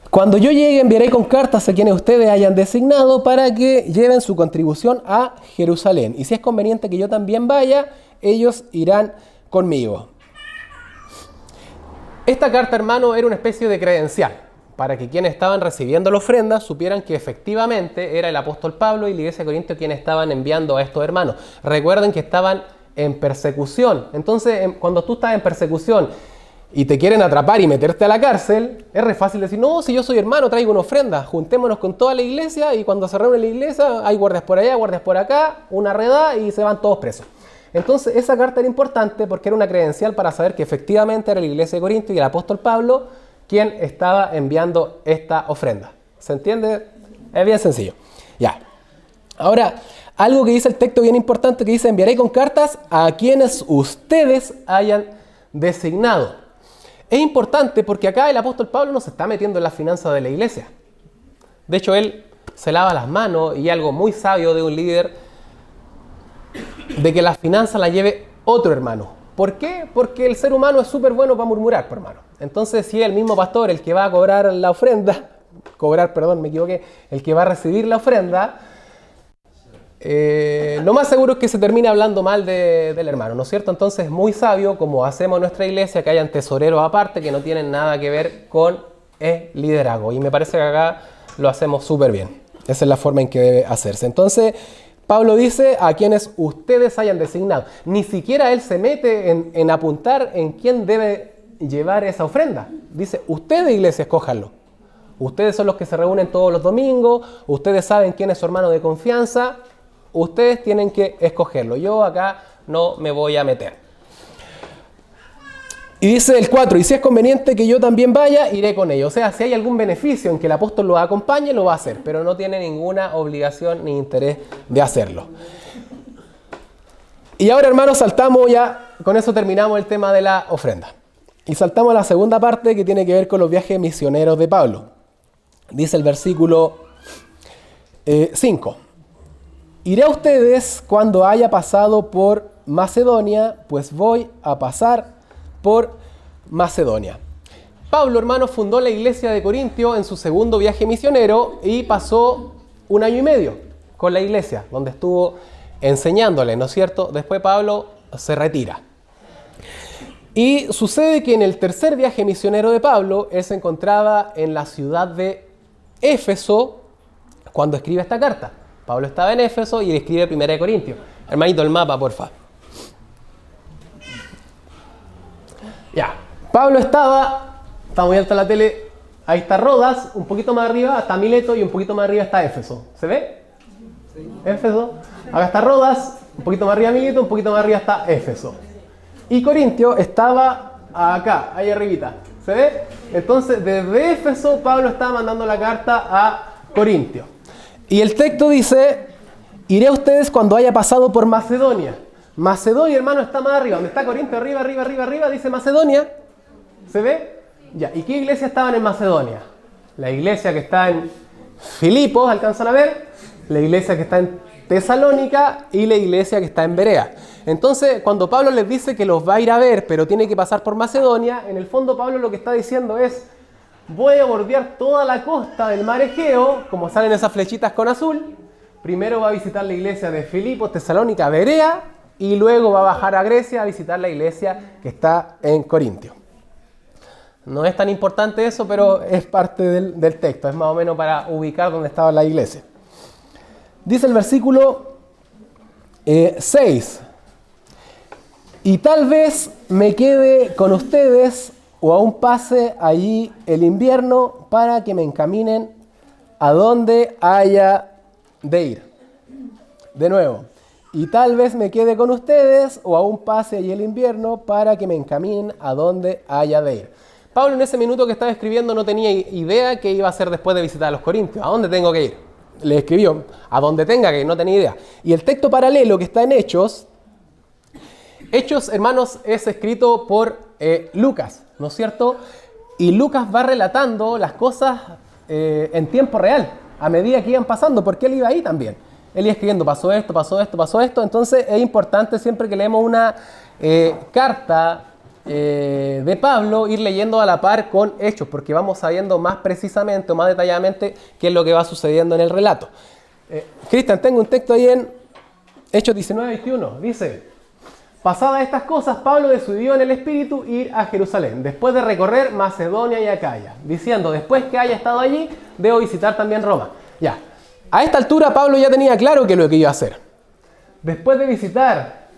Cuando yo llegue enviaré con cartas a quienes ustedes hayan designado para que lleven su contribución a Jerusalén. Y si es conveniente que yo también vaya, ellos irán conmigo. Esta carta, hermano, era una especie de credencial para que quienes estaban recibiendo la ofrenda supieran que efectivamente era el apóstol Pablo y la iglesia de Corinto quienes estaban enviando a estos hermanos. Recuerden que estaban en persecución. Entonces, cuando tú estás en persecución y te quieren atrapar y meterte a la cárcel, es re fácil decir, no, si yo soy hermano, traigo una ofrenda, juntémonos con toda la iglesia y cuando se reúne la iglesia hay guardias por allá, guardias por acá, una redada y se van todos presos. Entonces, esa carta era importante porque era una credencial para saber que efectivamente era la iglesia de Corinto y el apóstol Pablo quien estaba enviando esta ofrenda. ¿Se entiende? Es bien sencillo. Ya. Ahora, algo que dice el texto bien importante que dice, enviaré con cartas a quienes ustedes hayan designado. Es importante porque acá el apóstol Pablo no se está metiendo en las finanzas de la iglesia. De hecho, él se lava las manos y algo muy sabio de un líder de que las finanzas las lleve otro hermano. ¿Por qué? Porque el ser humano es súper bueno para murmurar, hermano. Entonces, si es el mismo pastor el que va a cobrar la ofrenda, el que va a recibir la ofrenda, lo más seguro es que se termine hablando mal del hermano, ¿no es cierto? Entonces es muy sabio, como hacemos en nuestra iglesia, que hayan tesoreros aparte que no tienen nada que ver con el liderazgo. Y me parece que acá lo hacemos súper bien. Esa es la forma en que debe hacerse. Entonces, Pablo dice a quienes ustedes hayan designado. Ni siquiera él se mete en apuntar en quién debe llevar esa ofrenda. Dice, ustedes, iglesia, escójanlo. Ustedes son los que se reúnen todos los domingos. Ustedes saben quién es su hermano de confianza. Ustedes tienen que escogerlo. Yo acá no me voy a meter. Y dice el 4, y si es conveniente que yo también vaya, iré con ellos. O sea, si hay algún beneficio en que el apóstol lo acompañe, lo va a hacer. Pero no tiene ninguna obligación ni interés de hacerlo. Y ahora, hermanos, saltamos ya, con eso terminamos el tema de la ofrenda. Y saltamos a la segunda parte que tiene que ver con los viajes misioneros de Pablo. Dice el versículo 5. Iré a ustedes cuando haya pasado por Macedonia, pues voy a pasar por Macedonia. Pablo, hermano, fundó la iglesia de Corintio en su segundo viaje misionero y pasó 1 año y medio con la iglesia, donde estuvo enseñándole, ¿no es cierto? Después Pablo se retira. Y sucede que en el tercer viaje misionero de Pablo, él se encontraba en la ciudad de Éfeso cuando escribe esta carta. Pablo estaba en Éfeso y él escribe 1 de Corintios. Hermanito, el mapa, porfa. Ya, Pablo está muy alta la tele, ahí está Rodas, un poquito más arriba está Mileto y un poquito más arriba está Éfeso. ¿Se ve? Sí. Éfeso. Acá está Rodas, un poquito más arriba Mileto, un poquito más arriba está Éfeso. Y Corintio estaba acá, ahí arribita. ¿Se ve? Entonces, desde Éfeso, Pablo estaba mandando la carta a Corintio. Y el texto dice, iré a ustedes cuando haya pasado por Macedonia. Macedonia, hermano, está más arriba. ¿Dónde está Corintio? Arriba, dice Macedonia. ¿Se ve? Ya. ¿Y qué iglesia estaban en Macedonia? La iglesia que está en Filipos, ¿alcanzan a ver? La iglesia que está en Tesalónica y la iglesia que está en Berea. Entonces, cuando Pablo les dice que los va a ir a ver, pero tiene que pasar por Macedonia, en el fondo Pablo lo que está diciendo es, voy a bordear toda la costa del mar Egeo, como salen esas flechitas con azul. Primero va a visitar la iglesia de Filipos, Tesalónica, Berea, y luego va a bajar a Grecia a visitar la iglesia que está en Corintio. No es tan importante eso, pero es parte del texto, es más o menos para ubicar dónde estaba la iglesia. Dice el versículo 6, y tal vez me quede con ustedes o aún pase allí el invierno para que me encaminen a donde haya de ir. De nuevo, y tal vez me quede con ustedes o aún pase allí el invierno para que me encaminen a donde haya de ir. Pablo en ese minuto que estaba escribiendo no tenía idea qué iba a hacer después de visitar a los Corintios. ¿A dónde tengo que ir? Le escribió, a donde tenga que ir, no tenía idea. Y el texto paralelo que está en Hechos, hermanos, es escrito por Lucas, ¿no es cierto? Y Lucas va relatando las cosas en tiempo real, a medida que iban pasando, porque él iba ahí también. Él iba escribiendo, pasó esto. Entonces es importante siempre que leemos una carta de Pablo, ir leyendo a la par con Hechos, porque vamos sabiendo más precisamente o más detalladamente qué es lo que va sucediendo en el relato. Cristian, tengo un texto ahí en Hechos 19:21, dice: pasadas estas cosas, Pablo decidió en el espíritu ir a Jerusalén, después de recorrer Macedonia y Acaya, diciendo, después que haya estado allí, debo visitar también Roma. Ya, a esta altura Pablo ya tenía claro qué es lo que iba a hacer. Después de visitar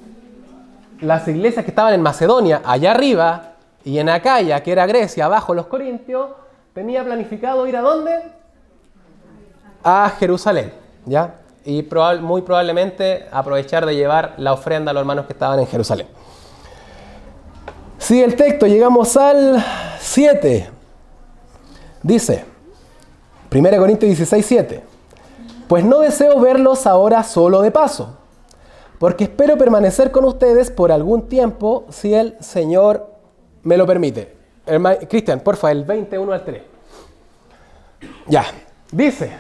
las iglesias que estaban en Macedonia, allá arriba, y en Acaya, que era Grecia, abajo los Corintios, tenía planificado ir ¿a dónde? A Jerusalén, ¿ya? Y muy probablemente aprovechar de llevar la ofrenda a los hermanos que estaban en Jerusalén. Sigue el texto, llegamos al 7. Dice, 1 Corintios 16:7. Pues no deseo verlos ahora solo de paso, porque espero permanecer con ustedes por algún tiempo, si el Señor me lo permite. Cristian, porfa, el 21 al 3. Ya, dice,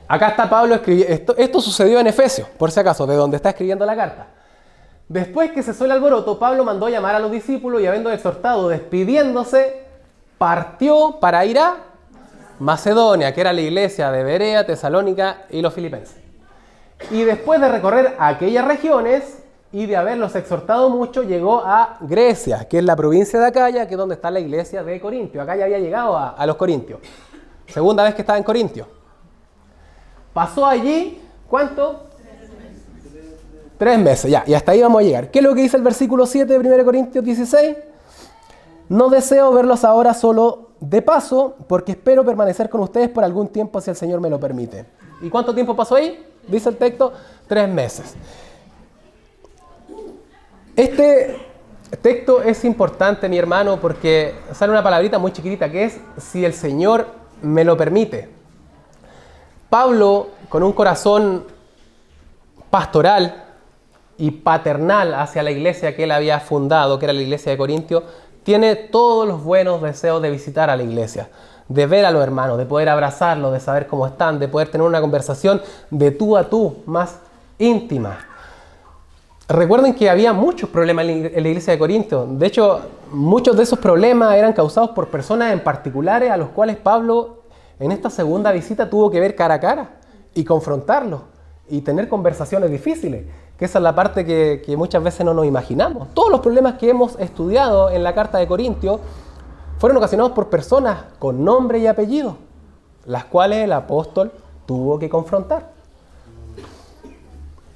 acá está Pablo escribiendo, esto sucedió en Efesios, por si acaso, de donde está escribiendo la carta. Después que cesó el alboroto, Pablo mandó llamar a los discípulos y habiendo exhortado, despidiéndose, partió para ir a Macedonia, que era la iglesia de Berea, Tesalónica y los filipenses. Y después de recorrer aquellas regiones y de haberlos exhortado mucho, llegó a Grecia, que es la provincia de Acaya, que es donde está la iglesia de Corintio. Acá ya había llegado a los Corintios. Segunda vez que estaba en Corintio. Pasó allí, ¿cuánto? 3 meses, ya, y hasta ahí vamos a llegar. ¿Qué es lo que dice el versículo 7 de 1 Corintios 16? No deseo verlos ahora solo de paso, porque espero permanecer con ustedes por algún tiempo si el Señor me lo permite. ¿Y cuánto tiempo pasó ahí? Dice el texto, 3 meses. Este texto es importante, mi hermano, porque sale una palabrita muy chiquitita que es si el Señor me lo permite. Pablo, con un corazón pastoral y paternal hacia la iglesia que él había fundado, que era la iglesia de Corintio, tiene todos los buenos deseos de visitar a la iglesia, de ver a los hermanos, de poder abrazarlos, de saber cómo están, de poder tener una conversación de tú a tú más íntima. Recuerden que había muchos problemas en la iglesia de Corinto. De hecho, muchos de esos problemas eran causados por personas en particulares a los cuales Pablo en esta segunda visita tuvo que ver cara a cara y confrontarlos y tener conversaciones difíciles, que esa es la parte que muchas veces no nos imaginamos. Todos los problemas que hemos estudiado en la carta de Corintios fueron ocasionados por personas con nombre y apellido, las cuales el apóstol tuvo que confrontar.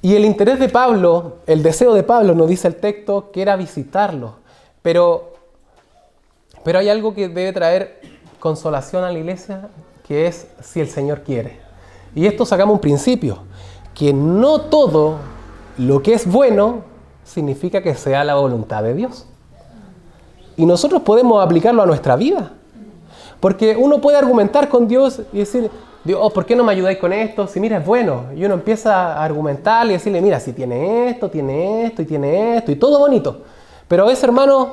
Y el interés de Pablo, el deseo de Pablo, nos dice el texto, que era visitarlos. Pero hay algo que debe traer consolación a la iglesia, que es si el Señor quiere. Y esto sacamos un principio, que no todo lo que es bueno significa que sea la voluntad de Dios. Y nosotros podemos aplicarlo a nuestra vida. Porque uno puede argumentar con Dios y decir, Dios, ¿por qué no me ayudáis con esto? Si mira, es bueno. Y uno empieza a argumentar y decirle, mira, si tiene esto y tiene esto, y todo bonito. Pero a veces, hermano,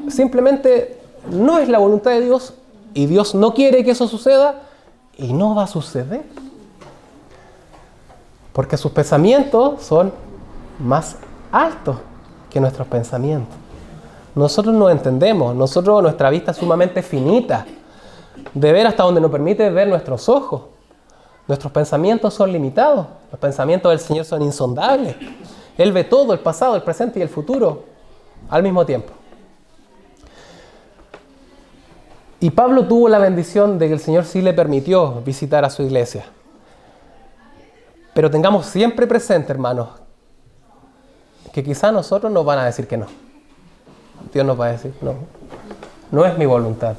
simplemente no es la voluntad de Dios y Dios no quiere que eso suceda y no va a suceder. Porque sus pensamientos son más altos que nuestros pensamientos. Nosotros no entendemos, nuestra vista es sumamente finita, de ver hasta donde nos permite ver nuestros ojos. Nuestros pensamientos son limitados, los pensamientos del Señor son insondables. Él ve todo, el pasado, el presente y el futuro al mismo tiempo. Y Pablo tuvo la bendición de que el Señor sí le permitió visitar a su iglesia. Pero tengamos siempre presente, hermanos, que quizá nosotros nos van a decir que no. Dios nos va a decir, no es mi voluntad.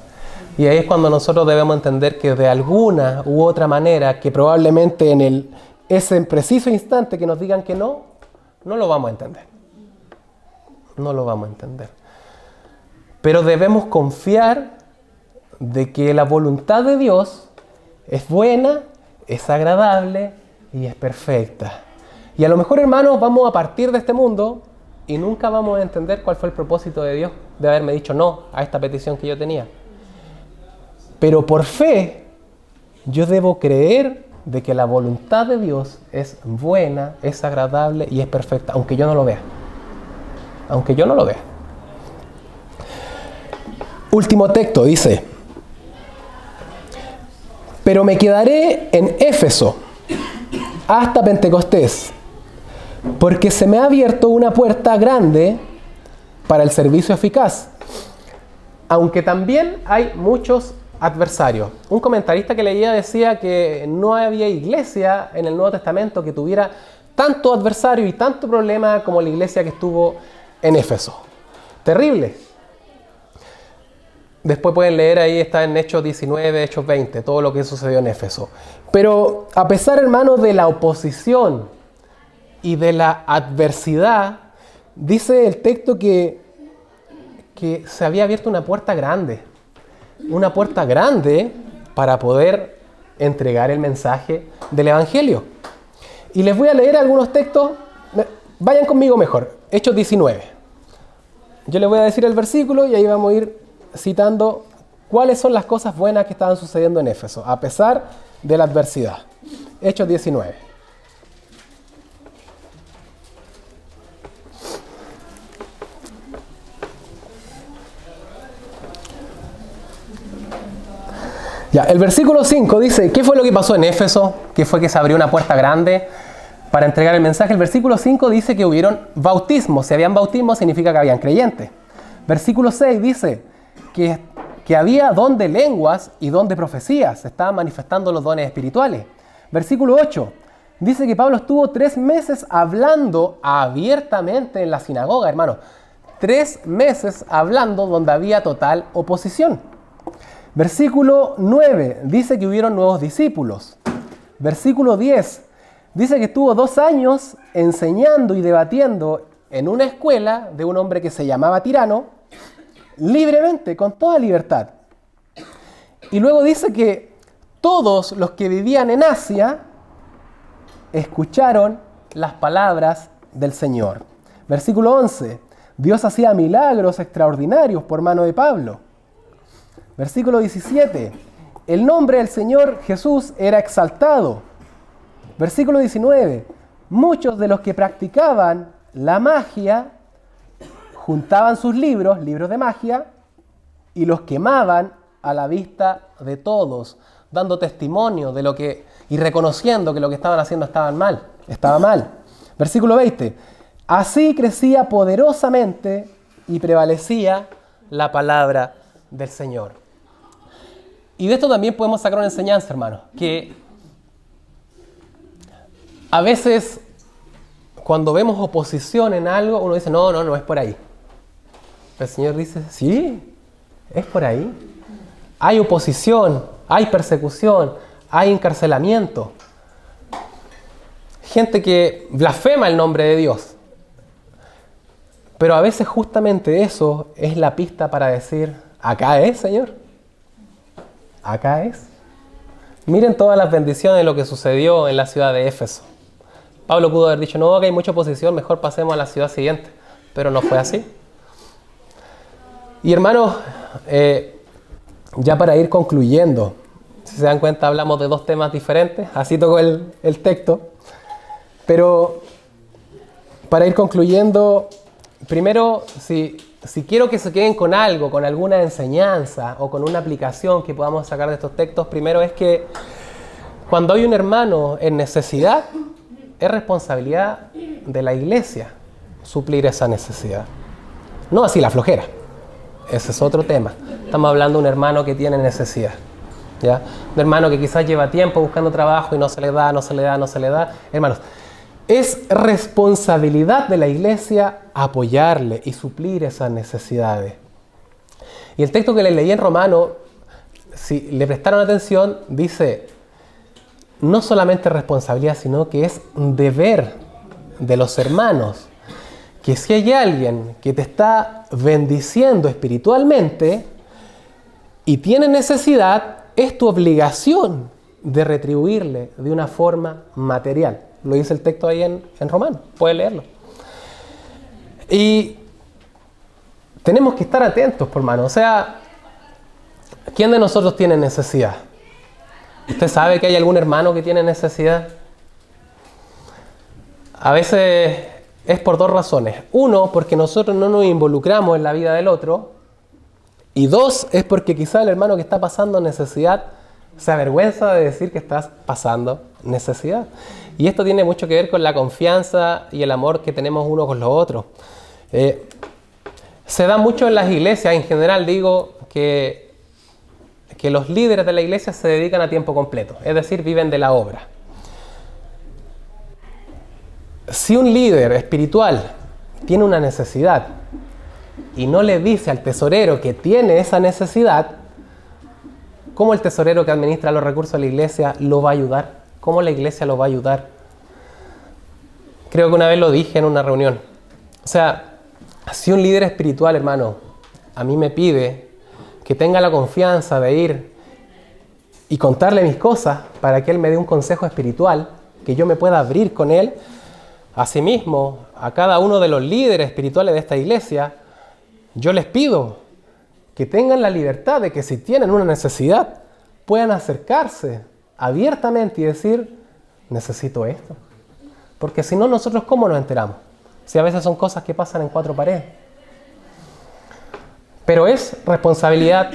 Y ahí es cuando nosotros debemos entender que de alguna u otra manera, que probablemente en ese preciso instante que nos digan que no lo vamos a entender. No lo vamos a entender. Pero debemos confiar de que la voluntad de Dios es buena, es agradable y es perfecta. Y a lo mejor, hermanos, vamos a partir de este mundo y nunca vamos a entender cuál fue el propósito de Dios de haberme dicho no a esta petición que yo tenía. Pero por fe, yo debo creer de que la voluntad de Dios es buena, es agradable y es perfecta, aunque yo no lo vea. Aunque yo no lo vea. Último texto, dice: pero me quedaré en Éfeso hasta Pentecostés, porque se me ha abierto una puerta grande para el servicio eficaz, aunque también hay muchos adversarios. Un comentarista que leía decía que no había iglesia en el Nuevo Testamento que tuviera tanto adversario y tanto problema como la iglesia que estuvo en Éfeso. Terrible. Después pueden leer, ahí está en Hechos 19, Hechos 20, todo lo que sucedió en Éfeso. Pero a pesar, hermanos, de la oposición y de la adversidad, dice el texto que se había abierto una puerta grande para poder entregar el mensaje del Evangelio. Y les voy a leer algunos textos, vayan conmigo mejor, Hechos 19. Yo les voy a decir el versículo y ahí vamos a ir citando cuáles son las cosas buenas que estaban sucediendo en Éfeso, a pesar de la adversidad. Hechos 19. Ya, el versículo 5 dice, ¿qué fue lo que pasó en Éfeso? ¿Qué fue que se abrió una puerta grande para entregar el mensaje? El versículo 5 dice que hubieron bautismos. Si habían bautismos, significa que habían creyentes. Versículo 6 dice que había don de lenguas y don de profecías. Se estaban manifestando los dones espirituales. Versículo 8 dice que Pablo estuvo 3 meses hablando abiertamente en la sinagoga, hermano. 3 meses hablando donde había total oposición. Versículo 9 dice que hubieron nuevos discípulos. Versículo 10 dice que estuvo 2 años enseñando y debatiendo en una escuela de un hombre que se llamaba Tirano, libremente, con toda libertad. Y luego dice que todos los que vivían en Asia escucharon las palabras del Señor. Versículo 11. Dios hacía milagros extraordinarios por mano de Pablo. Versículo 17. El nombre del Señor Jesús era exaltado. Versículo 19. Muchos de los que practicaban la magia juntaban sus libros de magia, y los quemaban a la vista de todos. dando testimonio de lo que y reconociendo que lo que estaban haciendo estaba mal. Versículo 20. Así crecía poderosamente y prevalecía la palabra del Señor. Y de esto también podemos sacar una enseñanza, hermanos, que a veces cuando vemos oposición en algo, uno dice, no es por ahí. El Señor dice, sí, es por ahí. Hay oposición, hay persecución, hay encarcelamiento. Gente que blasfema el nombre de Dios. Pero a veces justamente eso es la pista para decir, acá es, Señor. Acá es. Miren todas las bendiciones de lo que sucedió en la ciudad de Éfeso. Pablo pudo haber dicho, no, acá hay mucha oposición, mejor pasemos a la ciudad siguiente. Pero no fue así. Y hermanos, ya para ir concluyendo, si se dan cuenta hablamos de dos temas diferentes, así tocó el texto. Pero para ir concluyendo, primero, si quiero que se queden con algo, con alguna enseñanza o con una aplicación que podamos sacar de estos textos, primero es que cuando hay un hermano en necesidad, es responsabilidad de la iglesia suplir esa necesidad. No así la flojera. Ese es otro tema. Estamos hablando de un hermano que tiene necesidad. ¿Ya? Un hermano que quizás lleva tiempo buscando trabajo y no se le da. Hermanos, es responsabilidad de la iglesia apoyarle y suplir esas necesidades. Y el texto que les leí en Romano, si le prestaron atención, dice, no solamente responsabilidad, sino que es deber de los hermanos. Que si hay alguien que te está bendiciendo espiritualmente y tiene necesidad, es tu obligación de retribuirle de una forma material. Lo dice el texto ahí en Romano, puede leerlo. Y tenemos que estar atentos, por hermano. O sea, ¿quién de nosotros tiene necesidad? ¿Usted sabe que hay algún hermano que tiene necesidad? A veces es por dos razones. Uno, porque nosotros no nos involucramos en la vida del otro. Y dos, es porque quizá el hermano que está pasando necesidad se avergüenza de decir que estás pasando necesidad. Y esto tiene mucho que ver con la confianza y el amor que tenemos uno con los otros. Se da mucho en las iglesias, en general digo que los líderes de la iglesia se dedican a tiempo completo, es decir, viven de la obra. Si un líder espiritual tiene una necesidad y no le dice al tesorero que tiene esa necesidad, ¿cómo el tesorero que administra los recursos de la iglesia lo va a ayudar? ¿Cómo la iglesia lo va a ayudar? Creo que una vez lo dije en una reunión. O sea, si un líder espiritual, hermano, a mí me pide que tenga la confianza de ir y contarle mis cosas para que él me dé un consejo espiritual, que yo me pueda abrir con él, asimismo, a cada uno de los líderes espirituales de esta iglesia, yo les pido que tengan la libertad de que si tienen una necesidad, puedan acercarse abiertamente y decir, necesito esto. Porque si no, nosotros ¿cómo nos enteramos? Si a veces son cosas que pasan en cuatro paredes. Pero es responsabilidad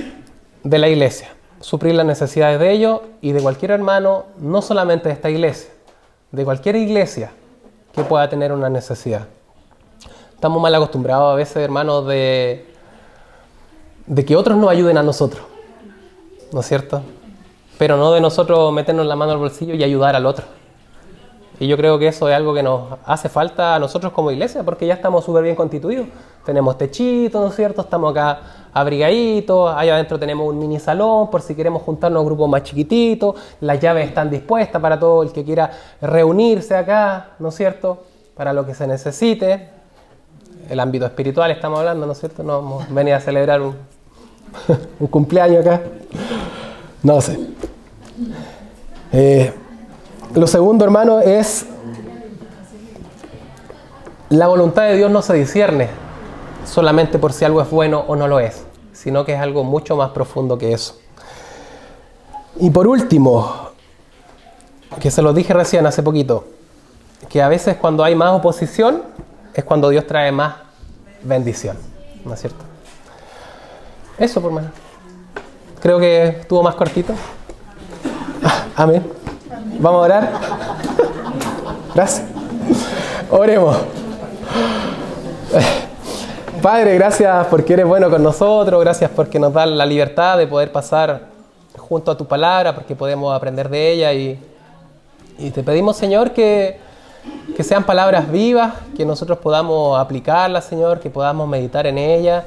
de la iglesia suplir las necesidades de ellos y de cualquier hermano, no solamente de esta iglesia, de cualquier iglesia que pueda tener una necesidad. Estamos mal acostumbrados a veces, hermanos, de que otros nos ayuden a nosotros, ¿no es cierto? Pero no de nosotros meternos la mano al bolsillo y ayudar al otro. Y yo creo que eso es algo que nos hace falta a nosotros como iglesia, porque ya estamos súper bien constituidos. Tenemos techito, ¿no es cierto? Estamos acá abrigaditos, allá adentro tenemos un mini salón por si queremos juntarnos a grupos más chiquititos. Las llaves están dispuestas para todo el que quiera reunirse acá, ¿no es cierto? Para lo que se necesite. El ámbito espiritual estamos hablando, ¿no es cierto? No vamos a venir a celebrar un cumpleaños acá. No sé. Lo segundo, hermano, es la voluntad de Dios no se discierne solamente por si algo es bueno o no lo es, sino que es algo mucho más profundo que eso. Y por último, que se lo dije recién hace poquito, que a veces cuando hay más oposición es cuando Dios trae más bendición, ¿no es cierto? Eso por más. Creo que estuvo más cortito. Amén. Vamos a orar. Gracias. Oremos. Padre, gracias porque eres bueno con nosotros, gracias porque nos das la libertad de poder pasar junto a tu palabra, porque podemos aprender de ella y te pedimos, Señor, que sean palabras vivas, que nosotros podamos aplicarlas, Señor, que podamos meditar en ellas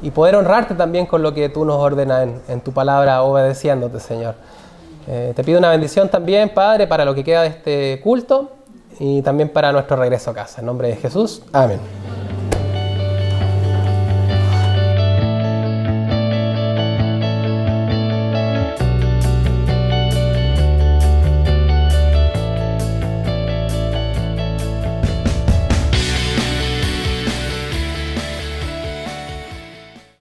y poder honrarte también con lo que tú nos ordenas en tu palabra, obedeciéndote, Señor. Te pido una bendición también, Padre, para lo que queda de este culto y también para nuestro regreso a casa. En nombre de Jesús, amén.